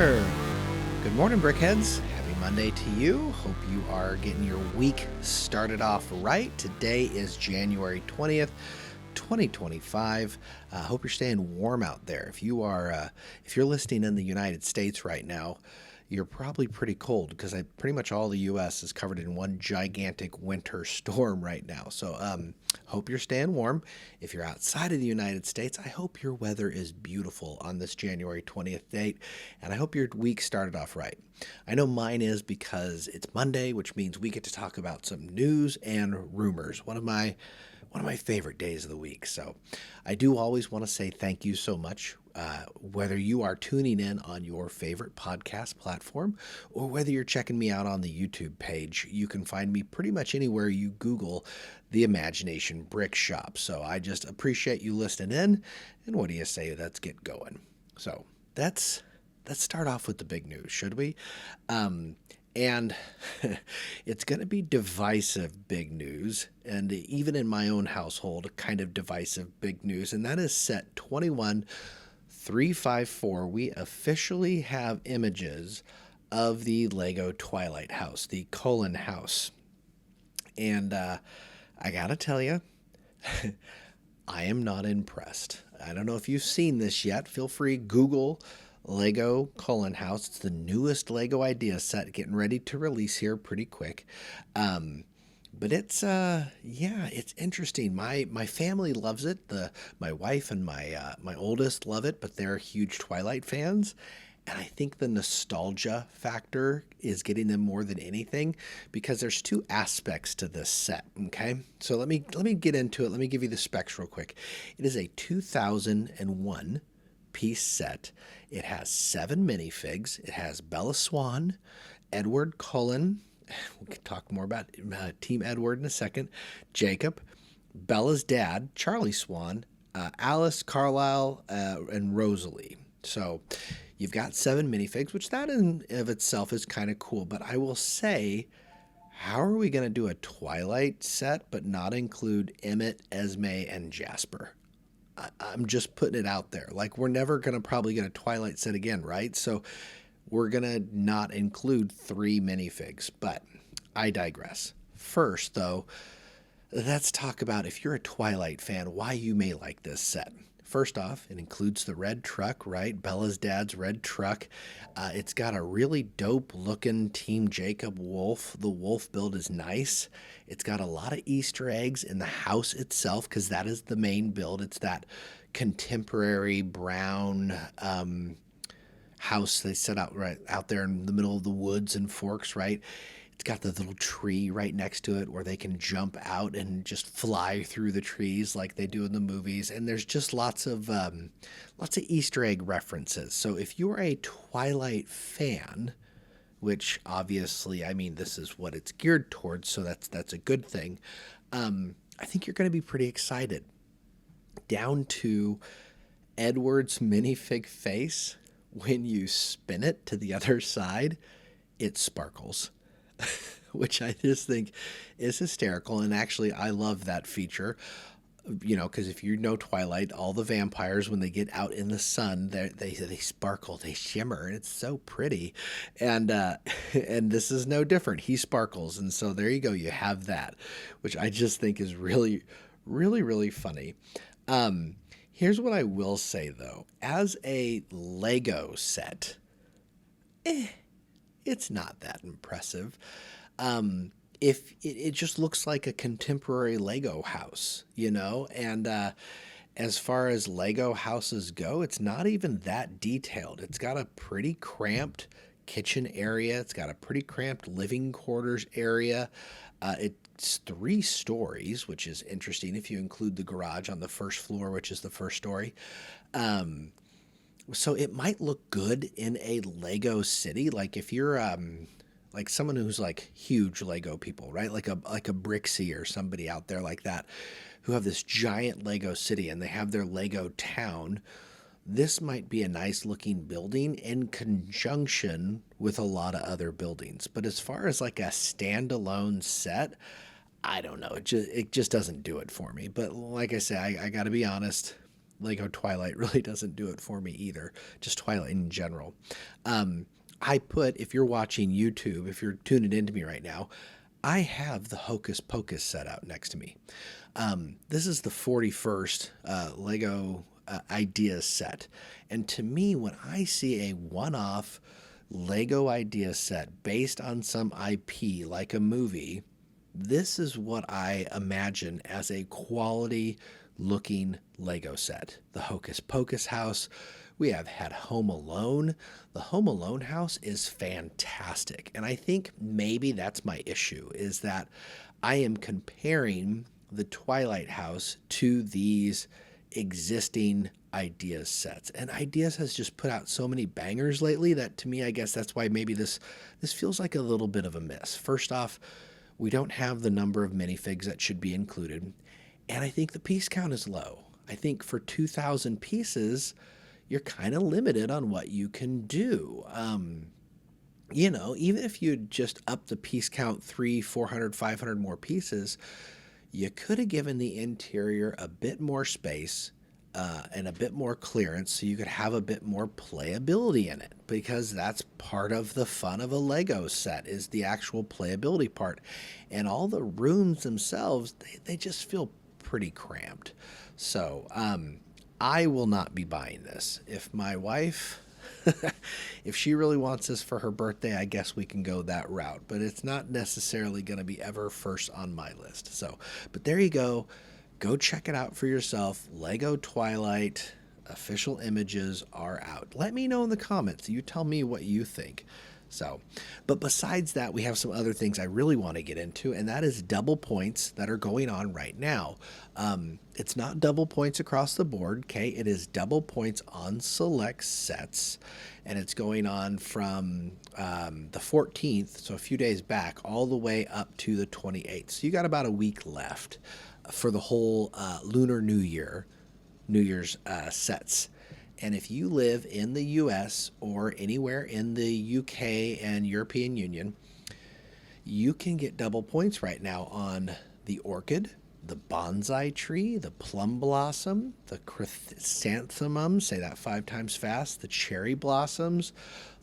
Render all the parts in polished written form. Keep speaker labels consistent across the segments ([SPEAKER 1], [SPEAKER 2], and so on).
[SPEAKER 1] there. Good morning, Brickheads. Happy Monday to you. Hope you are getting your week started off right. Today is January 20th, 2025. Hope you're staying warm out there. If you're listening in the United States right now, you're probably pretty cold because pretty much all the U.S. is covered in one gigantic winter storm right now. So hope you're staying warm. If you're outside of the United States, I hope your weather is beautiful on this January 20th date, and I hope your week started off right. I know mine is because it's Monday, which means we get to talk about some news and rumors. One of my favorite days of the week. So I do always want to say thank you so much. Whether you are tuning in on your favorite podcast platform or whether you're checking me out on the YouTube page, you can find me pretty much anywhere you Google the Imagination Brick Shop. So I just appreciate you listening in. And what do you say? Let's get going. So let's start off with the big news, should we? And it's going to be divisive big news, and even in my own household, kind of divisive big news, and that is set 21354. We officially have images of the Lego Twilight house, the Cullen house. And I got to tell you, I am not impressed. I don't know if you've seen this yet. Feel free, Google Lego Cullen house. It's the newest Lego idea set, getting ready to release here pretty quick. But it's it's interesting. My family loves it. My wife and my oldest love it, but they're huge Twilight fans. And I think the nostalgia factor is getting them more than anything because there's two aspects to this set, okay? So let me get into it. Let me give you the specs real quick. It is a 2001 piece set. It has 7 minifigs. It has Bella Swan, Edward Cullen. We can talk more about Team Edward in a second. Jacob, Bella's dad, Charlie Swan, Alice, Carlisle, and Rosalie. So you've got 7 minifigs, which that in of itself is kind of cool. But I will say, how are we going to do a Twilight set but not include Emmett, Esme, and Jasper? I'm just putting it out there. Like, we're never going to probably get a Twilight set again, right? So we're going to not include 3 minifigs, but I digress. First, though, let's talk about, if you're a Twilight fan, why you may like this set. First off, it includes the red truck, right? Bella's dad's red truck. It's got a really dope looking Team Jacob wolf. The wolf build is nice. It's got a lot of Easter eggs in the house itself because that is the main build. It's that contemporary brown house they set out right out there in the middle of the woods and forks, right? It's got the little tree right next to it where they can jump out and just fly through the trees like they do in the movies. And there's just lots of Easter egg references. So if you're a Twilight fan, which obviously, I mean, this is what it's geared towards, so that's a good thing. I think you're going to be pretty excited. Down to Edward's minifig face, when you spin it to the other side, it sparkles. Which I just think is hysterical. And actually, I love that feature, because if you know Twilight, all the vampires, when they get out in the sun, they sparkle, they shimmer, and it's so pretty. And and this is no different. He sparkles. And so there you go. You have that, which I just think is really, really, really funny. Here's what I will say, though. As a Lego set, it's not that impressive. If it just looks like a contemporary Lego house, and as far as Lego houses go, it's not even that detailed. It's got a pretty cramped kitchen area. It's got a pretty cramped living quarters area. It's 3 stories, which is interesting if you include the garage on the first floor, which is the first story. So it might look good in a Lego city. Like if you're like someone who's like huge Lego people, right? Like a Brixie or somebody out there like that who have this giant Lego city and they have their Lego town. This might be a nice looking building in conjunction with a lot of other buildings. But as far as like a standalone set, I don't know. It just doesn't do it for me. But like I say, I got to be honest. Lego Twilight really doesn't do it for me either, just Twilight in general. I put, if you're watching YouTube, if you're tuning into me right now, I have the Hocus Pocus set out next to me. This is the 41st Lego idea set. And to me, when I see a one-off Lego idea set based on some IP like a movie, this is what I imagine as a quality looking Lego set. The Hocus Pocus house. We have had Home Alone. The Home Alone house is fantastic. And I think maybe that's my issue, is that I am comparing the Twilight house to these existing Ideas sets. And Ideas has just put out so many bangers lately that, to me, I guess that's why maybe this feels like a little bit of a miss. First off, we don't have the number of minifigs that should be included. And I think the piece count is low. I think for 2,000 pieces, you're kind of limited on what you can do. Even if you just up the piece count 300, 400, 500 more pieces, you could have given the interior a bit more space and a bit more clearance so you could have a bit more playability in it, because that's part of the fun of a Lego set, is the actual playability part. And all the rooms themselves, they just feel pretty cramped. So I will not be buying this. If my wife, if she really wants this for her birthday, I guess we can go that route. But it's not necessarily going to be ever first on my list. So, but there you go. Go check it out for yourself. Lego Twilight official images are out. Let me know in the comments. You tell me what you think. So, but besides that, we have some other things I really want to get into, and that is double points that are going on right now. It's not double points across the board, okay? It is double points on select sets, and it's going on from the 14th, so a few days back, all the way up to the 28th. So you got about a week left for the whole Lunar New Year's sets. And if you live in the US or anywhere in the UK and European Union, you can get double points right now on the orchid, the bonsai tree, the plum blossom, the chrysanthemum, say that 5 times fast, the cherry blossoms,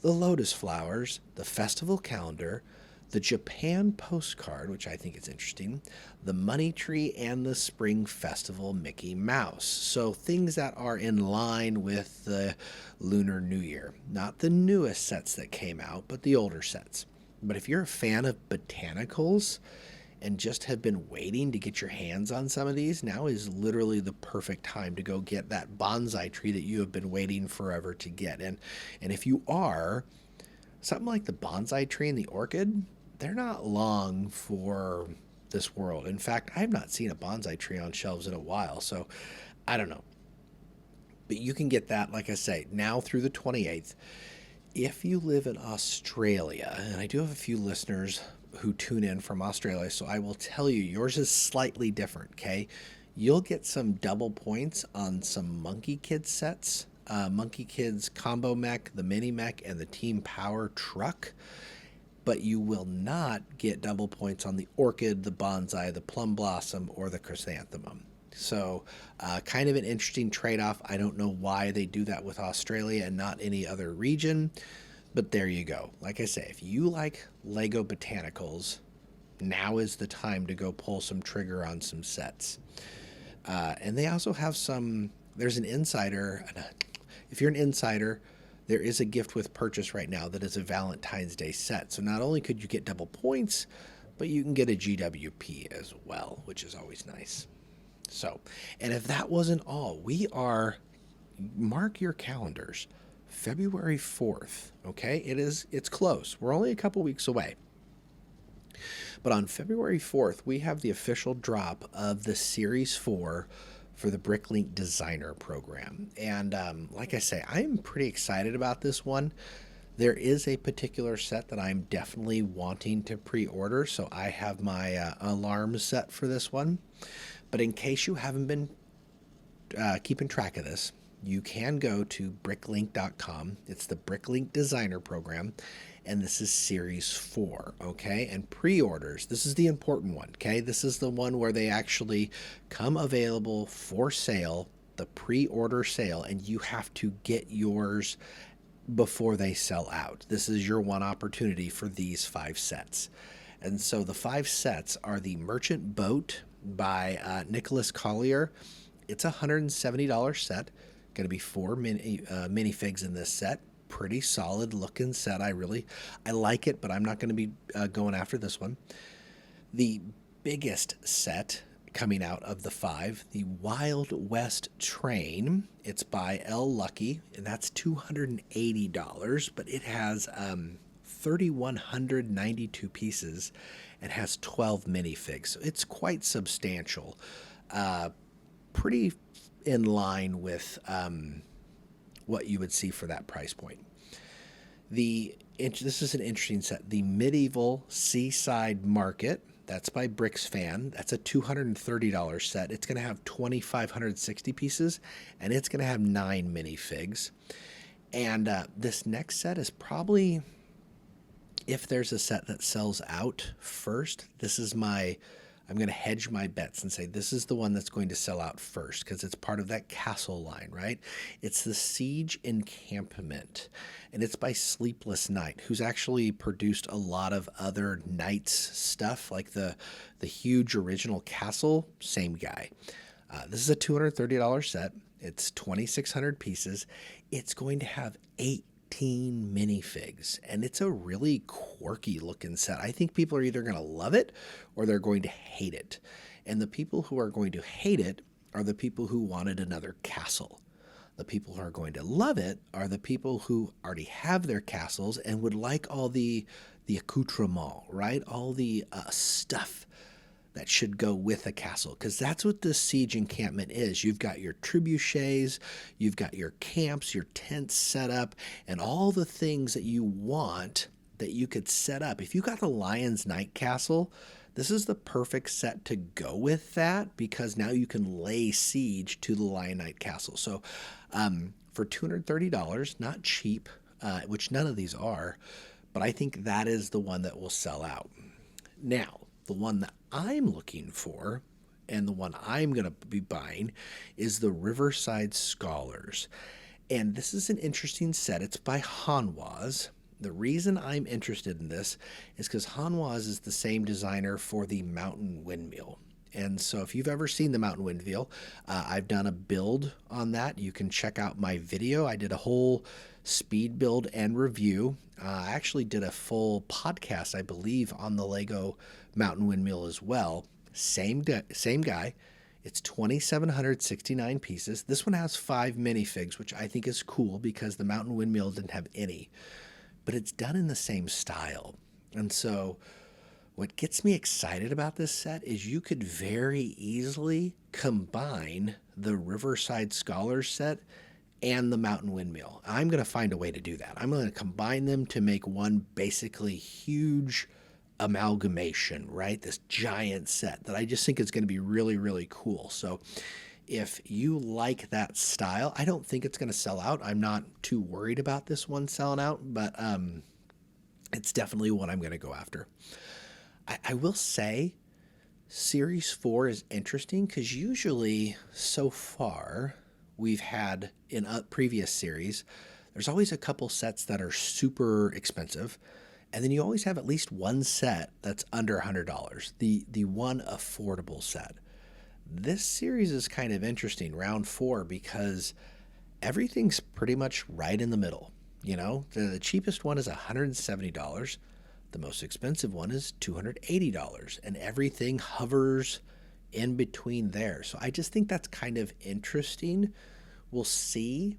[SPEAKER 1] the lotus flowers, the festival calendar, the Japan postcard, which I think is interesting, the money tree, and the spring festival Mickey Mouse. So things that are in line with the Lunar New Year. Not the newest sets that came out, but the older sets. But if you're a fan of botanicals and just have been waiting to get your hands on some of these, now is literally the perfect time to go get that bonsai tree that you have been waiting forever to get. And if you are, something like the bonsai tree and the orchid, they're not long for this world. In fact, I have not seen a bonsai tree on shelves in a while, so I don't know. But you can get that, like I say, now through the 28th. If you live in Australia, and I do have a few listeners who tune in from Australia, so I will tell you, yours is slightly different, okay? You'll get some double points on some Monkey Kids sets. Monkey Kids Combo Mech, the Mini Mech, and the Team Power Truck. But you will not get double points on the orchid, the bonsai, the plum blossom, or the chrysanthemum. So kind of an interesting trade-off. I don't know why they do that with Australia and not any other region, but there you go. Like I say, if you like Lego botanicals, now is the time to go pull some trigger on some sets. And they also have there's an insider. If you're an insider, there is a gift with purchase right now that is a Valentine's Day set. So not only could you get double points, but you can get a GWP as well, which is always nice. So, and if that wasn't all, mark your calendars, February 4th, okay? It's close. We're only a couple weeks away. But on February 4th, we have the official drop of the Series 4 for the BrickLink Designer Program. And like I say, I'm pretty excited about this one. There is a particular set that I'm definitely wanting to pre-order, so I have my alarm set for this one. But in case you haven't been keeping track of this, you can go to bricklink.com. It's the BrickLink Designer Program, and this is Series 4, okay? And pre-orders, this is the important one, okay? This is the one where they actually come available for sale the the pre-order sale, and you have to get yours before they sell out. This is your one opportunity for these 5 sets. And so the 5 sets are the Merchant Boat by Nicholas Collier. It's a $170 set. Going to be 4 minifigs in this set. Pretty solid looking set. I like it, but I'm not going to be going after this one. The biggest set coming out of the 5, the Wild West Train. It's by L. Lucky, and that's $280, but it has 3,192 pieces and has 12 minifigs. So it's quite substantial. Pretty in line with what you would see for that price point. This is an interesting set. The Medieval Seaside Market. That's by BrickCast. That's a $230 set. It's going to have 2,560 pieces, and it's going to have 9 minifigs. And this next set is probably, if there's a set that sells out first, I'm going to hedge my bets and say this is the one that's going to sell out first because it's part of that castle line, right? It's the Siege Encampment, and it's by Sleepless Night, who's actually produced a lot of other Knights stuff, like the huge original castle, same guy. This is a $230 set. It's 2,600 pieces. It's going to have 18 minifigs, and it's a really quirky looking set. I think people are either going to love it or they're going to hate it. And the people who are going to hate it are the people who wanted another castle. The people who are going to love it are the people who already have their castles and would like all the accoutrement, right? All the stuff that should go with a castle, because that's what the Siege Encampment is. You've got your trebuchets, you've got your camps, your tents set up, and all the things that you want that you could set up. If you got the Lion's Knight Castle, this is the perfect set to go with that, because now you can lay siege to the Lion Knight Castle. So for $230, not cheap, which none of these are, but I think that is the one that will sell out. Now, the one that I'm looking for and the one I'm going to be buying is the Riverside Scholars. And this is an interesting set. It's by Hanwaz. The reason I'm interested in this is because Hanwaz is the same designer for the Mountain Windmill. And so if you've ever seen the Mountain Windmill, I've done a build on that. You can check out my video. I did a whole speed build and review. I actually did a full podcast, I believe, on the Lego Mountain Windmill as well. Same guy. It's 2,769 pieces. This one has 5 minifigs, which I think is cool because the Mountain Windmill didn't have any. But it's done in the same style. And so what gets me excited about this set is you could very easily combine the Riverside Scholars set and the Mountain Windmill. I'm going to find a way to do that. I'm going to combine them to make one basically huge amalgamation, right? This giant set that I just think is going to be really, really cool. So if you like that style, I don't think it's going to sell out. I'm not too worried about this one selling out, but it's definitely one I'm going to go after. I will say Series 4 is interesting because usually so far we've had in a previous series, there's always a couple sets that are super expensive. And then you always have at least one set that's under $100, the one affordable set. This series is kind of interesting, round 4, because everything's pretty much right in the middle. You know, the cheapest one is $170. The most expensive one is $280, and everything hovers in between there. So I just think that's kind of interesting. We'll see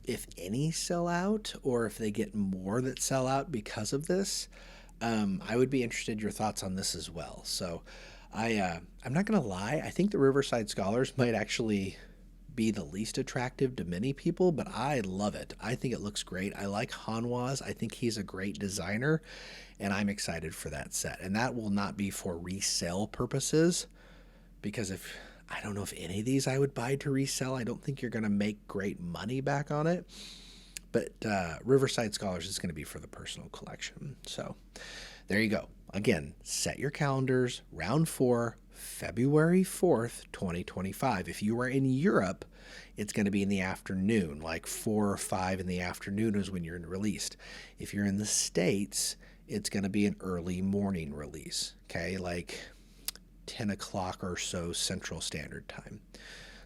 [SPEAKER 1] if any sell out or if they get more that sell out because of this. I would be interested in your thoughts on this as well. So I'm not going to lie. I think the Riverside Scholars might actually be the least attractive to many people, but I love it. I think it looks great. I like Hanwaz. I think he's a great designer, and I'm excited for that set. And that will not be for resale purposes, because I don't know if any of these I would buy to resell. I don't think you're going to make great money back on it. But Riverside Scholars is going to be for the personal collection. So there you go. Again, set your calendars. Round 4, February 4th, 2025. If you are in Europe, it's going to be in the afternoon, like 4 or 5 in the afternoon is when you're released. If you're in the States, it's going to be an early morning release, okay, like 10 o'clock or so Central Standard Time.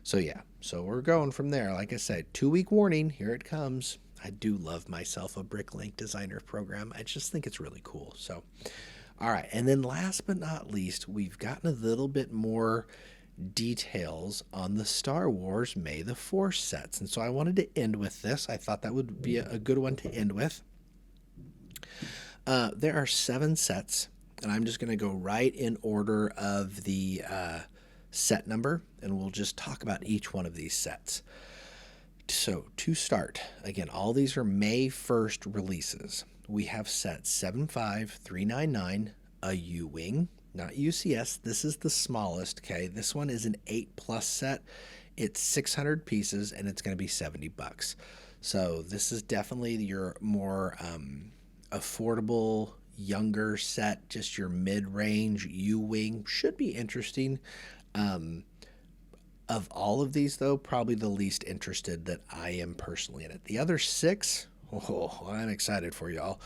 [SPEAKER 1] So yeah, so we're going from there. Like I said, 2-week warning, here it comes. I do love myself a BrickLink designer program. I just think it's really cool. So, all right, and then last but not least, we've gotten a little bit more details on the Star Wars May the 4th sets. And so I wanted to end with this. I thought that would be a good one to end with. There are 7 sets, and I'm just going to go right in order of the set number, and we'll just talk about each one of these sets. So to start, again, all these are May 1st releases. We have set 75399, a U-Wing, not UCS. This is the smallest, okay? This one is an 8+ set. It's 600 pieces, and it's going to be $70. So this is definitely your more affordable, younger set, just your mid-range U-Wing. Should be interesting. Of all of these, though, probably the least interested that I am personally in it. The other 6, I'm excited for y'all.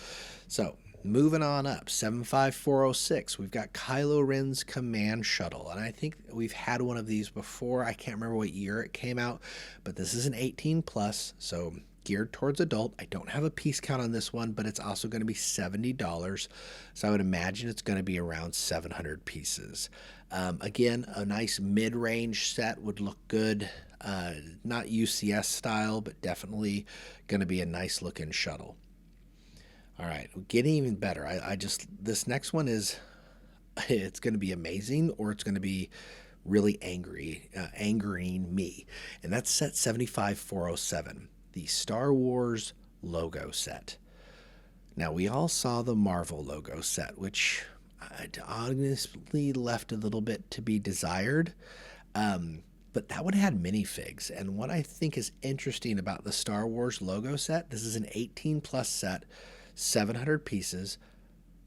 [SPEAKER 1] So moving on up, 75406, we've got Kylo Ren's Command Shuttle. And I think we've had one of these before. I can't remember what year it came out, but this is an 18+, so geared towards adult. I don't have a piece count on this one, but it's also going to be $70. So I would imagine it's going to be around 700 pieces. Again, a nice mid-range set would look good. Not UCS style, but definitely going to be a nice looking shuttle. All right, getting even better. This next one is, it's going to be amazing, or it's going to be really angering me. And that's set 75407, the Star Wars logo set. Now, we all saw the Marvel logo set, which I honestly left a little bit to be desired. But that one had minifigs. And what I think is interesting about the Star Wars logo set, this is an 18+ set, 700 pieces,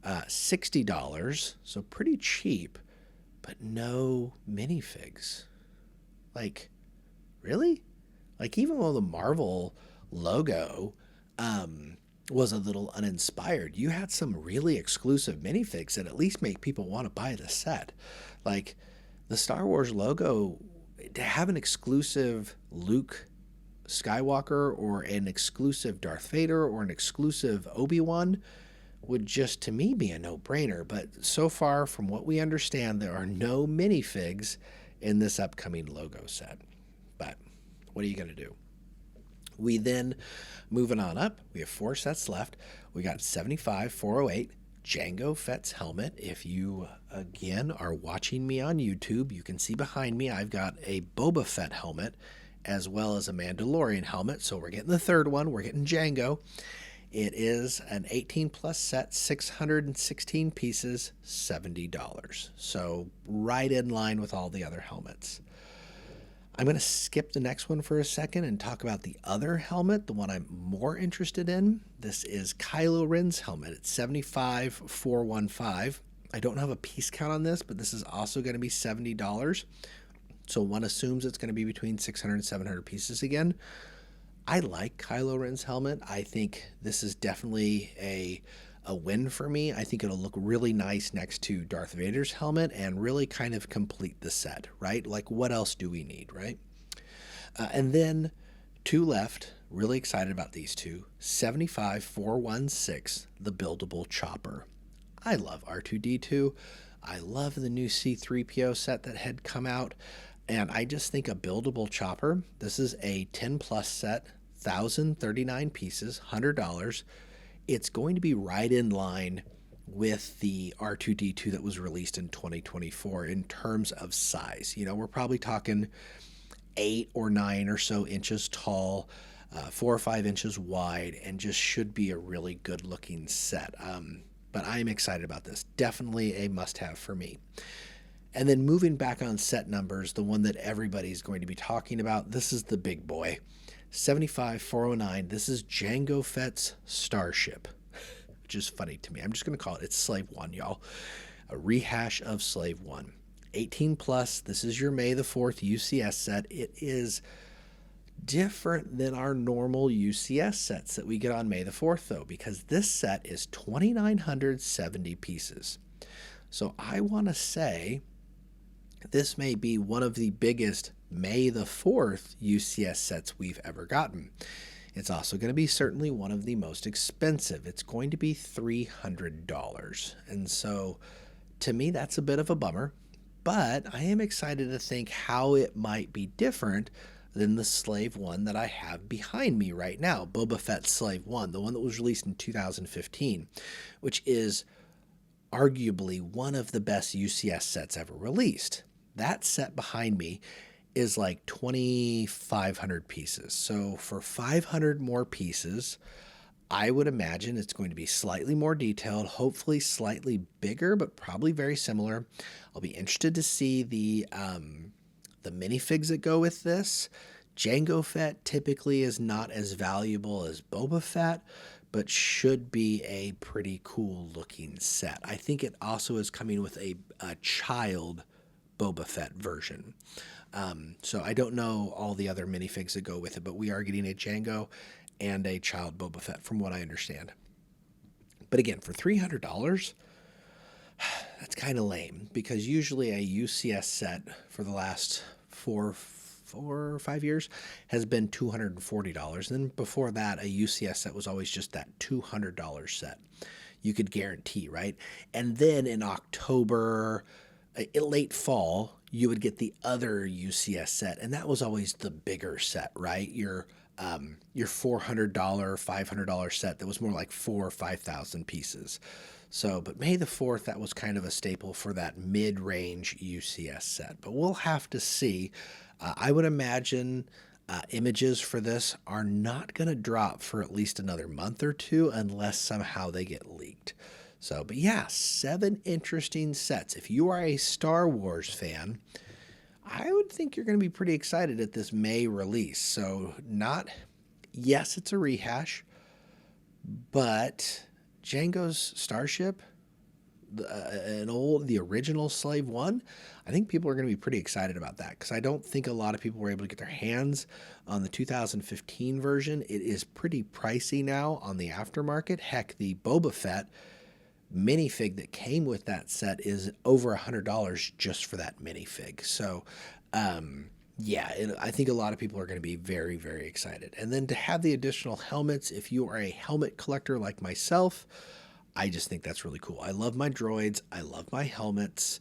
[SPEAKER 1] $60, so pretty cheap, but no minifigs. Like, really? Like, even though the Marvel logo was a little uninspired, you had some really exclusive minifigs that at least make people want to buy the set. Like, the Star Wars logo, to have an exclusive Luke Skywalker or an exclusive Darth Vader or an exclusive Obi-Wan would just, to me, be a no-brainer. But so far, from what we understand, there are no minifigs in this upcoming logo set. But what are you going to do? We then, moving on up, we have 4 sets left. We got 75408, Jango Fett's helmet. If you, again, are watching me on YouTube, you can see behind me I've got a Boba Fett helmet as well as a Mandalorian helmet. So we're getting the third one. We're getting Jango. It is an 18+ set, 616 pieces, $70. So right in line with all the other helmets. I'm going to skip the next one for a second and talk about the other helmet, the one I'm more interested in. This is Kylo Ren's helmet. It's 75415. I don't have a piece count on this, but this is also going to be $70. So one assumes it's going to be between 600 and 700 pieces again. I like Kylo Ren's helmet. I think this is definitely a win for me. I think it'll look really nice next to Darth Vader's helmet and really kind of complete the set, right? Like, what else do we need, right? And then 2 left. Really excited about these 2. 75416, the buildable chopper. I love R2-D2. I love the new C-3PO set that had come out. And I just think a buildable chopper, this is a 10+ set, 1,039 pieces, $100. It's going to be right in line with the R2-D2 that was released in 2024 in terms of size. You know, we're probably talking 8 or 9 or so inches tall, 4 or 5 inches wide, and just should be a really good looking set. But I'm excited about this. Definitely a must-have for me. And then moving back on set numbers, the one that everybody's going to be talking about, this is the big boy. 75409, this is Jango Fett's Starship, which is funny to me. I'm just going to call it, it's Slave 1, y'all. A rehash of Slave 1. 18 plus. This is your May the 4th UCS set. It is different than our normal UCS sets that we get on May the 4th, though, because this set is 2,970 pieces. So I want to say this may be one of the biggest May the 4th UCS sets we've ever gotten. It's also going to be certainly one of the most expensive. It's going to be $300. And so to me, that's a bit of a bummer, but I am excited to think how it might be different than the Slave One that I have behind me right now, Boba Fett Slave One, the one that was released in 2015, which is arguably one of the best UCS sets ever released. That set behind me is like 2,500 pieces. So for 500 more pieces, I would imagine it's going to be slightly more detailed, hopefully slightly bigger, but probably very similar. I'll be interested to see the minifigs that go with this. Jango Fett typically is not as valuable as Boba Fett, but should be a pretty cool looking set. I think it also is coming with a child Boba Fett version. So I don't know all the other minifigs that go with it, but we are getting a Jango and a child Boba Fett from what I understand. But again, for $300, that's kind of lame, because usually a UCS set for the last four or 5 years has been $240. And then before that, a UCS set was always just that $200 set. You could guarantee, right? And then in October, late fall, you would get the other UCS set, and that was always the bigger set, right? Your $400, $500 set that was more like 4,000 or 5,000 pieces. So, but May the 4th, that was kind of a staple for that mid-range UCS set. But we'll have to see. I would imagine images for this are not going to drop for at least another month or two unless somehow they get leaked. So, but yeah, 7 interesting sets. If you are a Star Wars fan, I would think you're going to be pretty excited at this May release. So yes, it's a rehash, but Jango's Starship, the original Slave One, I think people are going to be pretty excited about that, because I don't think a lot of people were able to get their hands on the 2015 version. It is pretty pricey now on the aftermarket. Heck, the Boba Fett minifig that came with that set is over $100 just for that minifig. So, I think a lot of people are going to be very, very excited. And then to have the additional helmets, if you are a helmet collector like myself, I just think that's really cool. I love my droids. I love my helmets.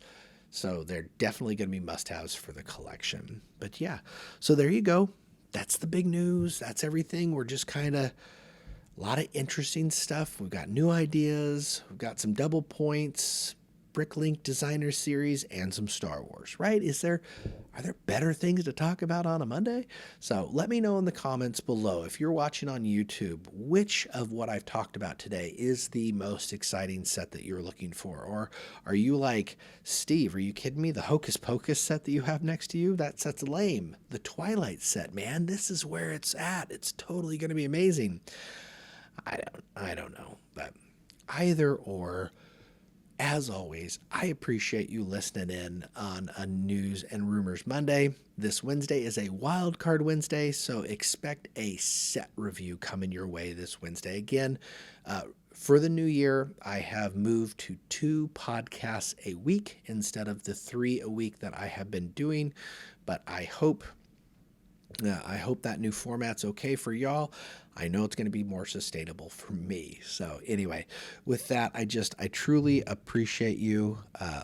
[SPEAKER 1] So they're definitely going to be must-haves for the collection. But yeah, so there you go. That's the big news. That's everything. We're just kind of a lot of interesting stuff. We've got new ideas. We've got some double points, Bricklink Designer Series, and some Star Wars, right? Are there better things to talk about on a Monday? So let me know in the comments below, if you're watching on YouTube, which of what I've talked about today is the most exciting set that you're looking for? Or are you like, Steve, are you kidding me? The Hocus Pocus set that you have next to you, that set's lame. The Twilight set, man, this is where it's at. It's totally going to be amazing. I don't know, but either or, as always, I appreciate you listening in on a News and Rumors Monday. This Wednesday is a Wild Card Wednesday, so expect a set review coming your way this Wednesday. Again, for the new year, I have moved to 2 podcasts a week instead of the 3 a week that I have been doing, but I hope that new format's okay for y'all. I know it's going to be more sustainable for me. So anyway, with that, I truly appreciate you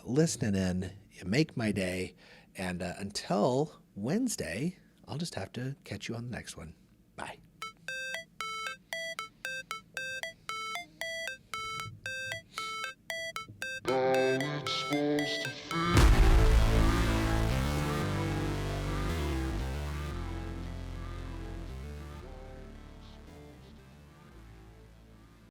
[SPEAKER 1] listening in. You make my day. And until Wednesday, I'll just have to catch you on the next one. Bye.